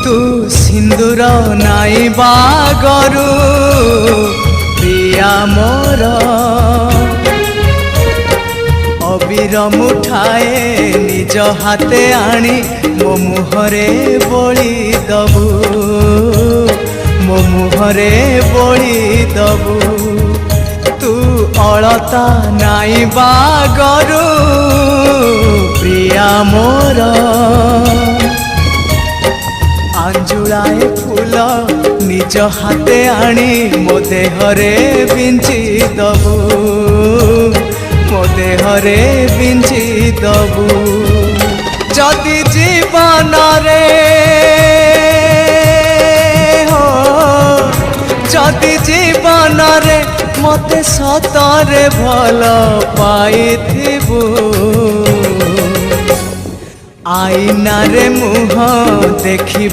तू सिंदूर नाई बागरू प्रिया मोर अबीर मुठाए निज हाथे आनी मो मुहरे बोली दबू मो मुहरे बोली दबू तू अलता नाई बागरू प्रिया मोर आंजुलाए फूल निज हाथे आनी मो देहरे बिंची दबू मो देहरे बिंची दबू जदि जीवन रे हो जदि जीवन रे मते सतरे भल पाइथिबू आईना रे मुह देखी